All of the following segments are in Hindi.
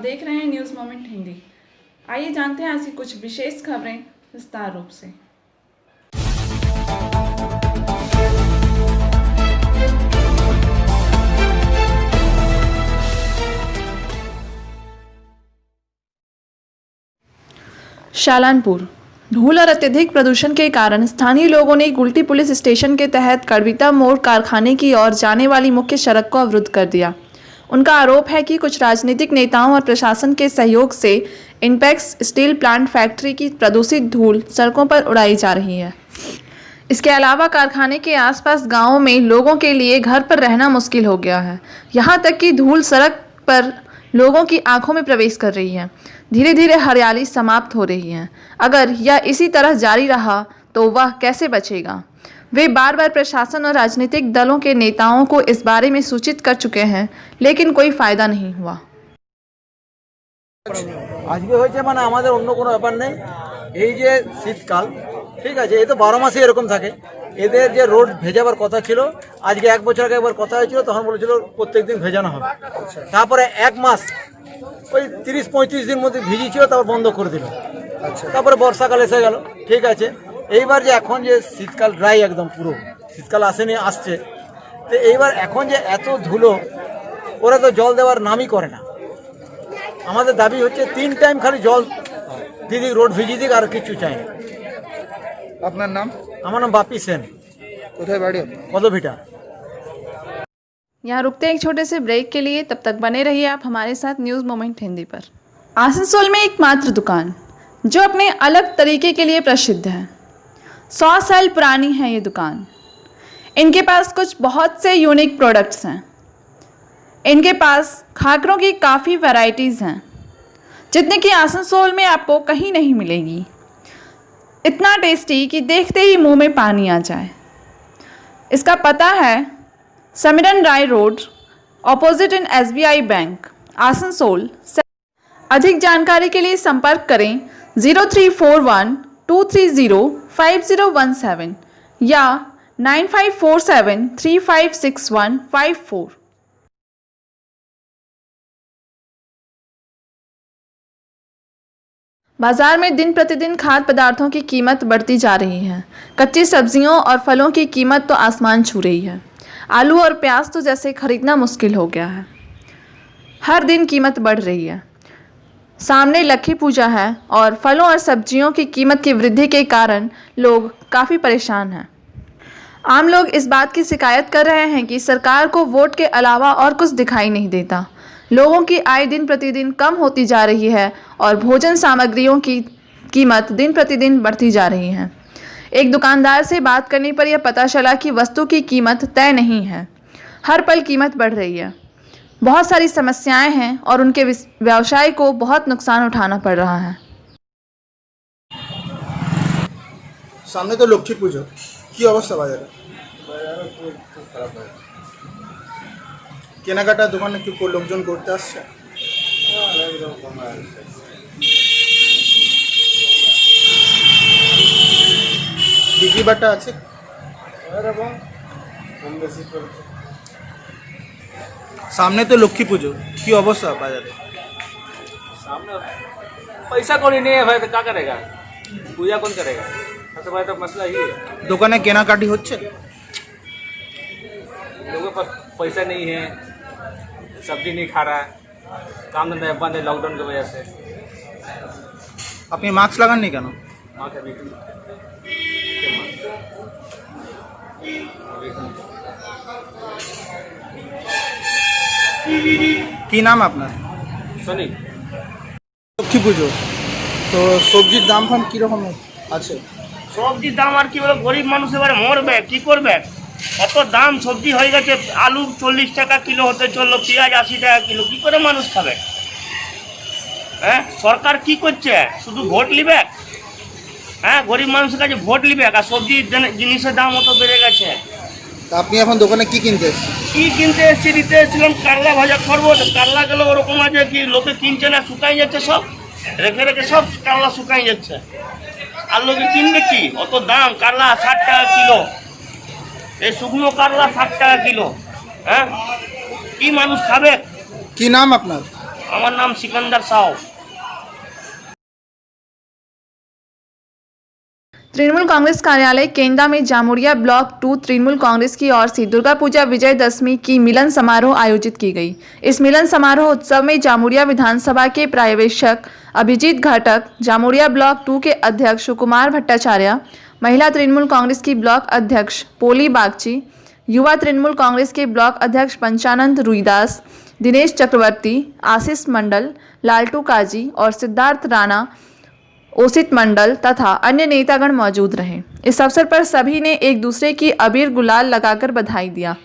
देख रहे हैं न्यूज़ मोमेंट हिंदी। आइए जानते हैं आज की कुछ विशेष खबरें विस्तार रूप से। शालानपुर धूल और अत्यधिक प्रदूषण के कारण स्थानीय लोगों ने गुलटी पुलिस स्टेशन के तहत कड़विता मोड़ कारखाने की ओर जाने वाली मुख्य सड़क को अवरुद्ध कर दिया। उनका आरोप है कि कुछ राजनीतिक नेताओं और प्रशासन के सहयोग से इनपेक्स स्टील प्लांट फैक्ट्री की प्रदूषित धूल सड़कों पर उड़ाई जा रही है। इसके अलावा कारखाने के आसपास गांवों में लोगों के लिए घर पर रहना मुश्किल हो गया है। यहां तक कि धूल सड़क पर लोगों की आंखों में प्रवेश कर रही है। धीरे धीरे हरियाली समाप्त हो रही है। अगर यह इसी तरह जारी रहा तो वह कैसे बचेगा। वे बार बार प्रशासन और राजनीतिक दलों के नेताओं को इस बारे में सूचित कर चुके हैं, लेकिन कोई फायदा नहीं हुआ। আজকে হয়েছে মানে আমাদের অন্য কোনো ব্যাপার নেই। এই যে শীতকাল, ঠিক আছে, এই তো 12 মাসই এরকম থাকে। এদের যে রোড ভেজাবার কথা ছিল, আজকে 1 বছর আগে একবার কথা হয়েছিল, তখন বলেছিল প্রত্যেকদিন ভেজানো হবে। তারপরে 1 মাস ওই 30-35 দিন মধ্যে ভিজিয়েছিল, তারপর বন্ধ করে দিল। তারপরে বর্ষাকাল এসে গেল, ঠিক আছে। এইবার যে এখন যে শীতকাল ড্রাই একদম পুরো শীতকাল আসেনি, আসছে, তো এইবার এখন যে এত ধুলো, ওরা তো জল দেওয়ার নামই করে না। আমাদের দাবি হচ্ছে 3 টাইম খালি জল দিদি, রোড ভিজিয়ে দিক, আর কিছু চাই না। আপনার নাম? আমার নাম বাপি সেন। কোথায় বাড়ি? পদভিটা। यहाँ रुकते हैं एक छोटे से ब्रेक के लिए। तब तक बने रहिए आप हमारे साथ न्यूज़ मोमेंट हिंदी पर। आसनसोल में एकमात्र दुकान जो अपने अलग तरीके के लिए प्रसिद्ध है। 100 साल पुरानी है ये दुकान। इनके पास कुछ बहुत से यूनिक प्रोडक्ट्स हैं। इनके पास खाकरों की काफ़ी वैरायटीज़ हैं, जितने कि आसनसोल में आपको कहीं नहीं मिलेगी। इतना टेस्टी कि देखते ही मुंह में पानी आ जाए। इसका पता है Samiran Roy road, opposite in SBI bank, Asansol. अधिक जानकारी के लिए संपर्क करें 0341-230-5017 या 9547-356154। बाजार में दिन प्रतिदिन खाद्य पदार्थों की कीमत बढ़ती जा रही है। कच्ची सब्जियों और फलों की कीमत तो आसमान छू रही है। आलू और प्याज तो जैसे खरीदना मुश्किल हो गया है। हर दिन कीमत बढ़ रही है। सामने लक्खी पूजा है और फलों और सब्जियों की कीमत की वृद्धि के कारण लोग काफ़ी परेशान हैं। आम लोग इस बात की शिकायत कर रहे हैं कि सरकार को वोट के अलावा और कुछ दिखाई नहीं देता। लोगों की आय दिन प्रतिदिन कम होती जा रही है और भोजन सामग्रियों की कीमत दिन प्रतिदिन बढ़ती जा रही है। एक दुकानदार से बात करने पर यह पता चला कि वस्तु की कीमत तय नहीं है। हर पल कीमत बढ़ रही है। बहुत सारी समस्याएं हैं और उनके व्यवसाय को बहुत नुकसान उठाना पड़ रहा है। सामने तो लक्ष्मी पूजो, की अवस्था बाजारे? কেনাকাটা দোকানে কি লোকজন করতে আসছে? বিক্রি বাটা আছে? सामने तो लक्ष्मी पूजो, की अवस्था बाजारे? सामने पैसा कौन ही नहीं है भाई, तो क्या करेगा? पूजा कौन करेगा? तो भाई तो मसला ही है। দোকানে কেনাকাটি হচ্ছে? लोगों के पास पैसा नहीं है, सब्जी नहीं खा रहा है, काम धंधा बंद है लॉकडाउन की वजह से। আপনি মাস্ক লাগাননি কেন? माँ के अभी কি নাম আপনার? सनी লক্ষ্মী পুজো তো সবজির দাম ফাম কীরকম আছে? সবজির দাম আর কি বলে, গরিব মানুষ এবারে মরবে, কি করবে? কত দাম সবজি হয়ে গেছে। আলু 40 টাকা কিলো হতে চললো, পেঁয়াজ 80 টাকা কিলো, কি করে মানুষ খাবে? হ্যাঁ, সরকার কি করছে? শুধু ভোট নিবে। হ্যাঁ, গরিব মানুষের কাছে ভোট নিবে, আর সবজির জিনিসের দাম অত বেড়ে গেছে। তা আপনি এখন দোকানে কি কিনতে এসেছেন? কি কিনতে এসেছি? দিতে এসেছিলাম কারলা ভাজা করবো। কারলা গেলে ওরকম আছে কি লোকে কিনছে না, শুকাই যাচ্ছে সব, রেখে রেখে সব কারলা শুকাই যাচ্ছে। আর লোকে কিনবে কি? অত দাম। কারলা 60 টাকা কিলো, এই শুকনো কারলা 60 টাকা কিলো। হ্যাঁ, কি মানুষ খাবে? কি নাম আপনার? আমার নাম সিকান্দার সাউ। तृणमूल कांग्रेस कार्यालय केंदा में जामुड़िया ब्लॉक 2 तृणमूल कांग्रेस की ओर से दुर्गा पूजा विजयदशमी की मिलन समारोह आयोजित की गई। इस मिलन समारोह उत्सव में जामुड़िया विधानसभा के पर्यवेक्षक अभिजीत घटक, जामुड़िया ब्लॉक 2 के अध्यक्ष सुकुमार भट्टाचार्य, महिला तृणमूल कांग्रेस की ब्लॉक अध्यक्ष पोली बागची, युवा तृणमूल कांग्रेस के ब्लॉक अध्यक्ष पंचानंद रुईदास, दिनेश चक्रवर्ती, आशीष मंडल, लालटू काजी और सिद्धार्थ राणा, ओसित मंडल तथा अन्य नेतागण मौजूद रहे। इस अवसर पर सभी ने एक दूसरे की अबीर गुलाल लगाकर बधाई दिया।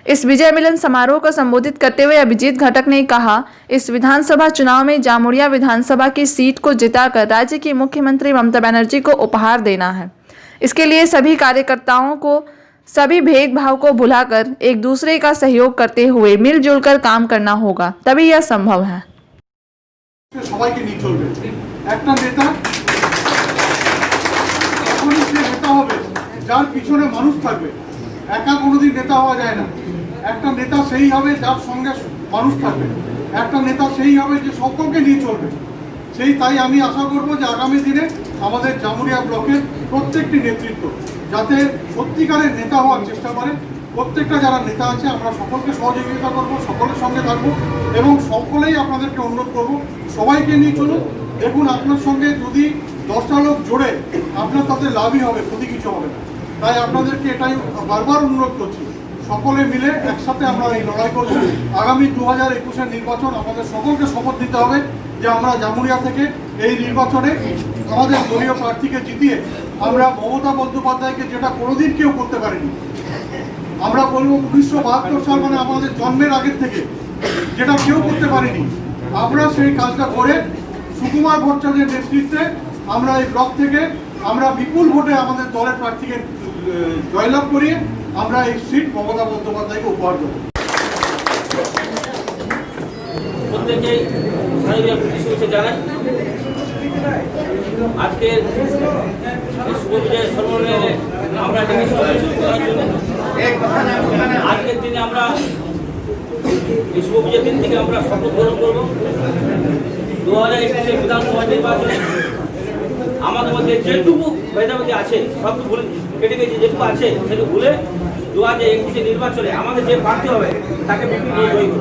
इस विजय मिलन समारोह को संबोधित करते हुए अभिजीत घटक ने कहा, इस विधानसभा चुनाव में जामुड़िया विधानसभा की सीट को जिताकर राज्य की मुख्यमंत्री ममता बनर्जी को उपहार देना है। इसके लिए सभी कार्यकर्ताओं को सभी भेदभाव को भुलाकर एक दूसरे का सहयोग करते हुए मिलजुल कर काम करना होगा, तभी यह संभव है। সবাইকে নিয়ে চলবে। একটা নেতা এখনই সে নেতা হবে যার পিছনে মানুষ থাকবে। একা কোনোদিন নেতা হওয়া যায় না। একটা নেতা সেই হবে যার সঙ্গে মানুষ থাকবে। একটা নেতা সেই হবে যে সকলকে নিয়ে চলবে। তাই আমি আশা করব যে আগামী দিনে আমাদের জামুরিয়া ব্লকের প্রত্যেকটি নেতৃত্ব যাতে সত্যিকারের নেতা হওয়ার চেষ্টা করে। প্রত্যেকটা যারা নেতা আছে আমরা সকলকে সহযোগিতা করব, সকলের সঙ্গে থাকবো এবং সকলেই আপনাদেরকে অনুরোধ করব সবাইকে নিয়ে চলুন। দেখুন আপনার সঙ্গে যদি 10টা লোক জোড়ে আপনার তাতে লাভই হবে, ক্ষতি কিছু হবে না। তাই আপনাদেরকে এটাই বারবার অনুরোধ করছি, সকলে মিলে একসাথে আমরা এই লড়াই করব। আগামী 2021-এর নির্বাচন আমাদের সকলকে শপথ নিতে হবে যে আমরা জামুরিয়া থেকে এই নির্বাচনে আমাদের দলীয় প্রার্থীকে জিতিয়ে আমরা মমতা বন্দ্যোপাধ্যায়কে যেটা কোনোদিন কেউ করতে পারেনি, আমরা বলবো 1972 সাল মানে আমাদের জন্মের আগের থেকে যেটা কেউ করতে পারেনি, আমরা সেই কাজটা করে সুকুমার ভট্টাচার্যের নেতৃত্বে আমরা এই ব্লক থেকে আমরা বিপুল ভোটে আমাদের দলের প্রার্থীকে জয়লাভ করিয়ে আমরা এই সিট মমতা বন্দ্যোপাধ্যায়কে উপহার দেব। প্রত্যেকেই শুভেচ্ছা জানাই। আজকে শুভ বিজয় সম্মেলনে আমরা আজকের দিনে আমরা এই শুভ বিজয়ের দিন থেকে আমরা শপথ গ্রহণ করবো 2021 বিধানসভা নির্বাচনে আমাদের মধ্যে যেটুকু ভেদাভেদি আছে সব ভুলে কেটে গেছে, যেটুকু আছে সেটুকু ভুলে 2021 নির্বাচনে আমাদের যে প্রার্থী হবে তাকে বিপুল জয়ী করবো।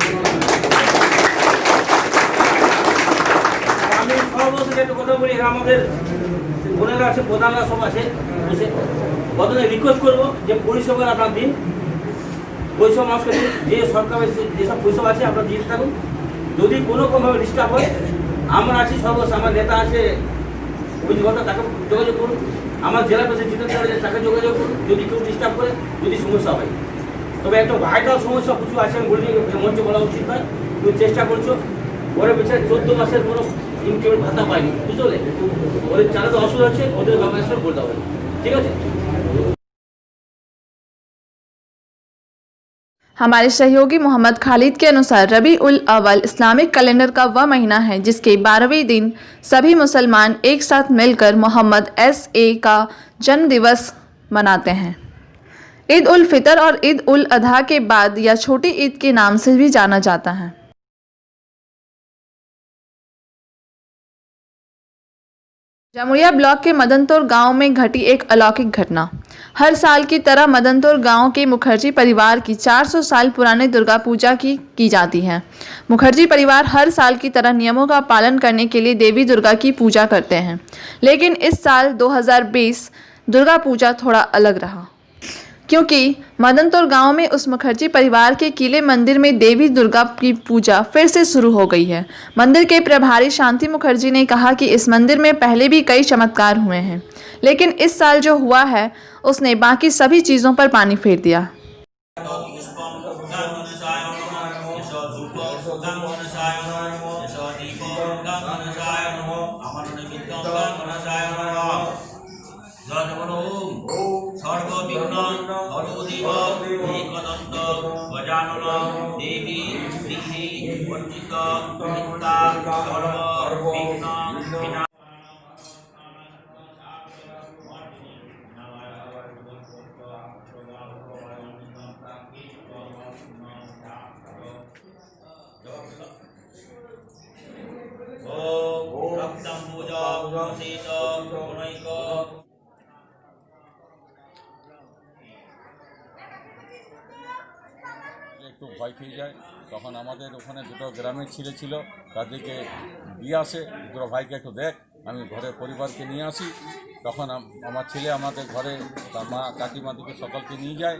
আমি সর্বশেষ একটা কথা বলি, আমাদের বোনেরা আছে, প্রধানরা সব আছে, প্রথমে রিকোয়েস্ট করবো যে পরিষেবার আপনার দিন, পরিষেবা মানুষকে দিন, যে সরকার যেসব পরিষেবা আছে আপনারা দিয়ে থাকুন। যদি কোনো কোনোভাবে ডিস্টার্ব হয় আমরা আছি, সর্বশেষ আমার নেতা আছে অভিযোগতা, তাকে যোগাযোগ করুন। আমার জেলা প্রেসিডেন্ট জিতেন্দ্র আছে, তাকে যোগাযোগ করুন যদি কেউ ডিস্টার্ব করে, যদি সমস্যা হয়। তবে একটা ভাইটাল সমস্যা কিছু আছে, আমি বলি মঞ্চে বলা উচিত নয়, তুমি চেষ্টা করছো। ওরা বেচারে 14 মাসের কোনো ইনক্রিমেন্ট ভাতা পায়নি, বুঝলে? ওদের চালাতে অসুবিধা হচ্ছে, ওদের ব্যবস্থা করতে হবে, ঠিক আছে? हमारे सहयोगी मोहम्मद खालिद के अनुसार रबी उल अव्वल इस्लामिक कैलेंडर का वह महीना है जिसके 12वें दिन सभी मुसलमान एक साथ मिलकर मोहम्मद S.A. का जन्म दिवस मनाते हैं। ईद उल फितर और ईद उल अधा के बाद यह छोटी ईद के नाम से भी जाना जाता है। जामुड़िया ब्लॉक के मदनतोर गांव में घटी एक अलौकिक घटना। हर साल की तरह मदनतोर गांव के मुखर्जी परिवार की 400 साल पुराने दुर्गा पूजा की जाती है। मुखर्जी परिवार हर साल की तरह नियमों का पालन करने के लिए देवी दुर्गा की पूजा करते हैं, लेकिन इस साल 2020 दुर्गा पूजा थोड़ा अलग रहा, क्योंकि मदनतोर गांव में उस मुखर्जी परिवार के किले मंदिर में देवी दुर्गा की पूजा फिर से शुरू हो गई है। मंदिर के प्रभारी शांति मुखर्जी ने कहा कि इस मंदिर में पहले भी कई चमत्कार हुए हैं, लेकिन इस साल जो हुआ है उसने बाकी सभी चीज़ों पर पानी फेर दिया। শেষ প্রণৈক একটু ভয় খেয়ে যায়, তখন আমাদের ওখানে দুটো গ্রামের ছেলে ছিল, তাদেরকে দিয়ে আসে, দুটো ভাইকে একটু দেখ, আমি ঘরের পরিবারকে নিয়ে আসি। তখন আমার ছেলে আমাদের ঘরে তার মা কাকিমাদিকে সকলকে নিয়ে যায়।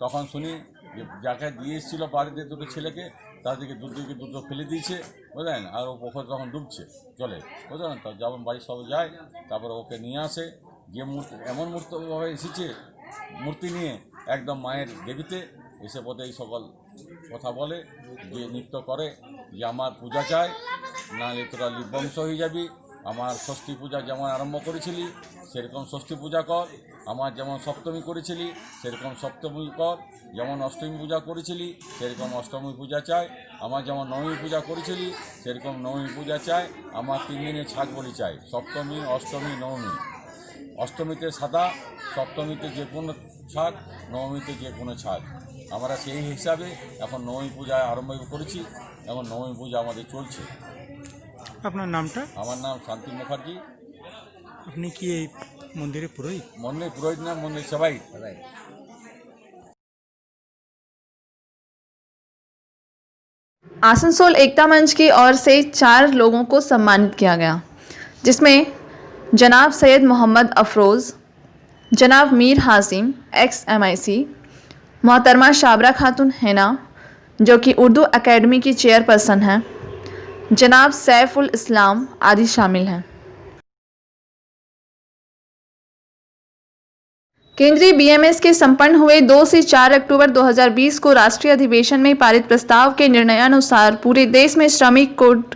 তখন শুনি যে যাকে দিয়ে এসেছিল বাড়িতে দুটো ছেলেকে, তাদেরকে দুটো ফেলে দিয়েছে, বুঝলেন, আর ও পুকুর তখন ডুবছে চলে, বুঝলেন। তো যেমন বাড়ির সব যায়, তারপরে ওকে নিয়ে আসে, যে মূর্তি এমন মূর্তিভাবে এসেছে, মূর্তি নিয়ে একদম মায়ের দেবীতে এসে পথে এই সকল কথা বলে, যে নৃত্য করে, যে আমার পূজা চাই, নাহলে তোরা লিপবংশ হয়ে যাবি। আমার ষষ্ঠী পূজা যেমন আরম্ভ করেছিলি সেরকম ষষ্ঠী পূজা কর, আমার যেমন সপ্তমী করেছিলি সেরকম সপ্তমী কর, যেমন অষ্টমী পূজা করেছিলি সেরকম অষ্টমী পূজা চাই, আমার যেমন নবমী পূজা করেছিলি সেরকম নবমী পূজা চাই, আমার 3 দিনের ছাগ বলি চাই, সপ্তমী অষ্টমী নবমী। অষ্টমীতে সাদা, সপ্তমীতে যে কোনো ছাগ, নবমীতে যে কোনো ছাগ। আমরা সেই হিসাবে এখন নবমী পূজা আরম্ভ করেছি, এখন নবমী পূজা আমাদের চলছে। আপনার নামটা? আমার নাম শান্তি মুখার্জি। আপনি কি এই মন্দিরে পুরোহিত? মন্দির পুরোহিত না, মন্দির সবাই। आसनसोल एकता मंच की ओर से 4 लोगों को सम्मानित किया गया, जिसमें जनाब सैयद मोहम्मद अफरोज़, जनाब मीर हासिम XMIC, मोहतरमा शाबरा खातून हैना जो कि उर्दू एकेडमी की चेयरपर्सन हैं, जनाब सैफुल इस्लाम आदि शामिल हैं। केंद्रीय बीएमएस के संपन्न हुए 2 से 4 अक्टूबर 2020 को राष्ट्रीय अधिवेशन में पारित प्रस्ताव के निर्णयानुसार पूरे देश में श्रमिक कोड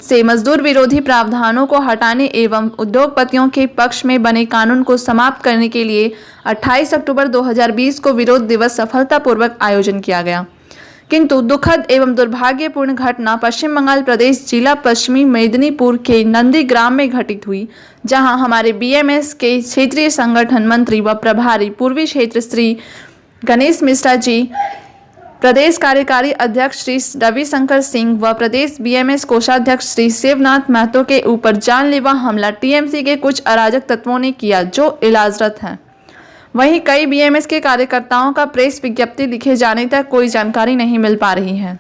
से मजदूर विरोधी प्रावधानों को हटाने एवं उद्योगपतियों के पक्ष में बने कानून को समाप्त करने के लिए 28 अक्टूबर 2020 को विरोध दिवस सफलतापूर्वक आयोजन किया गया। किंतु दुखद एवं दुर्भाग्यपूर्ण घटना पश्चिम बंगाल प्रदेश जिला पश्चिमी मेदिनीपुर के नंदीग्राम में घटित हुई, जहां हमारे बीएमएस के क्षेत्रीय संगठन मंत्री व प्रभारी पूर्वी क्षेत्र श्री गणेश मिश्रा जी, प्रदेश कार्यकारी अध्यक्ष श्री रविशंकर सिंह व प्रदेश बीएमएस कोषाध्यक्ष श्री शिवनाथ महतो के ऊपर जानलेवा हमला टीएमसी के कुछ अराजक तत्वों ने किया, जो इलाजरत हैं। वहीं कई बीएमएस के कार्यकर्ताओं का प्रेस विज्ञप्ति लिखे जाने तक कोई जानकारी नहीं मिल पा रही है।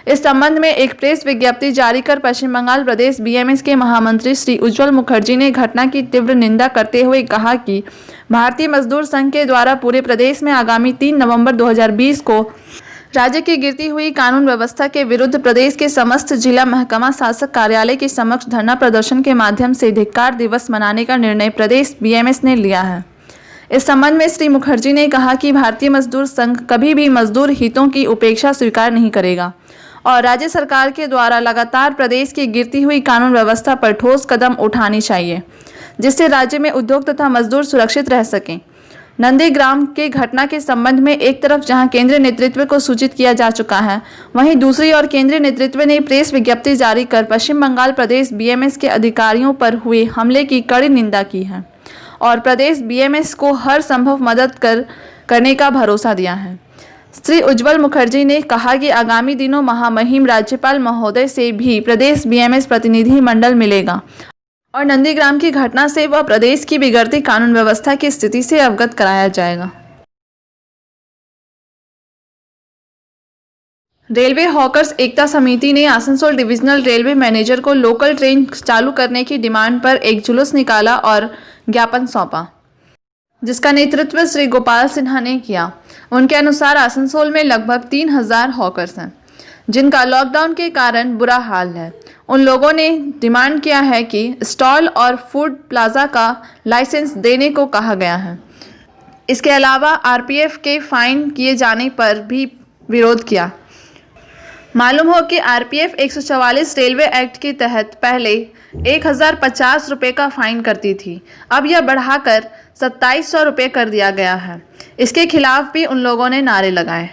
इस संबंध में एक प्रेस विज्ञप्ति जारी कर पश्चिम बंगाल प्रदेश बीएमएस के महामंत्री श्री उज्जवल मुखर्जी ने घटना की तीव्र निंदा करते हुए कहा कि भारतीय मजदूर संघ के द्वारा पूरे प्रदेश में आगामी 3 नवंबर 2020 को राज्य की गिरती हुई कानून व्यवस्था के विरुद्ध प्रदेश के समस्त जिला महकमा शासक कार्यालय के समक्ष धरना प्रदर्शन के माध्यम से धिक्कार दिवस मनाने का निर्णय प्रदेश बीएमएस ने लिया है। इस संबंध में श्री मुखर्जी ने कहा कि भारतीय मजदूर संघ कभी भी मजदूर हितों की उपेक्षा स्वीकार नहीं करेगा और राज्य सरकार के द्वारा लगातार प्रदेश की गिरती हुई कानून व्यवस्था पर ठोस कदम उठानी चाहिए, जिससे राज्य में उद्योग तथा मजदूर सुरक्षित रह सकें। नंदीग्राम के घटना के संबंध में एक तरफ जहां केंद्रीय नेतृत्व को सूचित किया जा चुका है, वहीं दूसरी ओर केंद्रीय नेतृत्व ने प्रेस विज्ञप्ति जारी कर पश्चिम बंगाल प्रदेश बीएमएस के अधिकारियों पर हुए हमले की कड़ी निंदा की है और प्रदेश बीएमएस को हर संभव मदद करने का भरोसा दिया है। श्री उज्जवल मुखर्जी ने कहा कि आगामी दिनों महामहिम राज्यपाल महोदय से भी प्रदेश बीएमएस प्रतिनिधि मंडल मिलेगा और नंदीग्राम की घटना से व प्रदेश की बिगड़ती कानून व्यवस्था की स्थिति से अवगत कराया जाएगा। रेलवे हॉकर्स एकता समिति ने आसनसोल डिविजनल रेलवे मैनेजर को लोकल ट्रेन चालू करने की डिमांड पर एक जुलूस निकाला और ज्ञापन सौंपा, जिसका नेतृत्व श्री गोपाल सिन्हा ने किया। उनके अनुसार आसनसोल में लगभग 3000 हॉकर्स हैं, जिनका लॉकडाउन के कारण बुरा हाल है। उन लोगों ने डिमांड किया है कि स्टॉल और फूड प्लाजा का लाइसेंस देने को कहा गया है। इसके अलावा आरपीएफ के फाइन किए जाने पर भी विरोध किया। मालूम हो कि आरपीएफ 144 रेलवे एक्ट के तहत पहले 1050 रुपये का फाइन करती थी, अब यह बढ़ाकर 2700 रुपये कर दिया गया है। इसके खिलाफ भी उन लोगों ने नारे लगाए।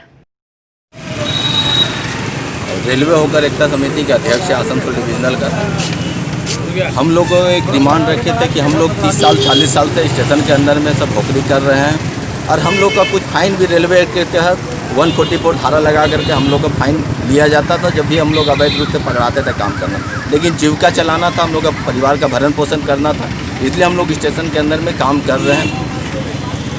रेलवे होकर एकता समिति के अध्यक्ष आसनसोल डिविजनल का हम लोग एक डिमांड रखे थे कि हम लोग 30 साल 40 साल से स्टेशन के अंदर में सब नौकरी कर रहे हैं और हम लोग का कुछ फाइन भी रेलवे के तहत 144 धारा लगा करके हम लोग का फाइन लिया जाता था जब भी हम लोग अवैध रूप से पकड़ाते थे काम करना। लेकिन जीविका चलाना था, हम लोग का परिवार का भरण पोषण करना था, इसलिए हम लोग स्टेशन के अंदर में काम कर रहे हैं।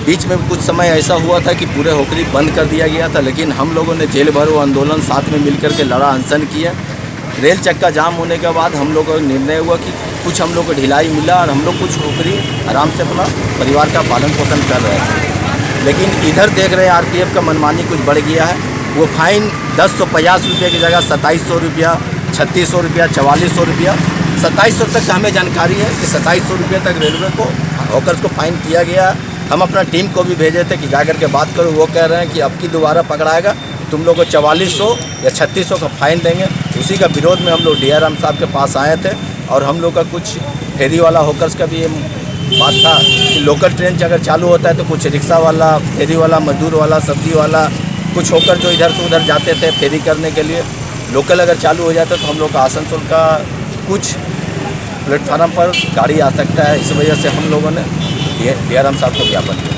बीच में कुछ समय ऐसा हुआ था कि पूरे होकरी बंद कर दिया गया था, लेकिन हम लोगों ने जेल भरो आंदोलन साथ में मिलकर के लड़ा, अनशन किया। रेल चक्का जाम होने के बाद हम लोगों का निर्णय हुआ कि कुछ हम लोग को ढिलाई मिला और हम लोग कुछ होकरी आराम से अपना परिवार का पालन पोषण कर रहे थे। लेकिन इधर देख रहे हैं आरपीएफ का मनमानी कुछ बढ़ गया है। वो फाइन 1050 रुपये की जगह 2700 रुपया, 3600 रुपया, 4400 रुपया, 2700 तक हमें जानकारी है कि 2700 रुपये तक रेलवे को हॉकर्स को फाइन किया गया। हम अपना टीम को भी भेजे थे कि जा कर के बात करो। वो कह रहे हैं कि अब की दोबारा पकड़ाएगा तुम लोग को 4400 या 3600 का फाइन देंगे। उसी का विरोध में हम लोग DRM साहब के पास आए थे और हम लोग का कुछ फेरी वाला होकर्स का भी ये बात था कि लोकल ट्रेन अगर चालू होता है तो कुछ रिक्शा वाला, फेरी वाला, मजदूर वाला, सब्जी वाला, कुछ होकर जो इधर से उधर जाते थे फेरी करने के लिए, लोकल अगर चालू हो जाता तो हम लोग का आसनसोल का कुछ प्लेटफार्म पर गाड़ी आ सकता है। इस वजह से हम लोगों ने DRM साहब को ज्ञापन किया।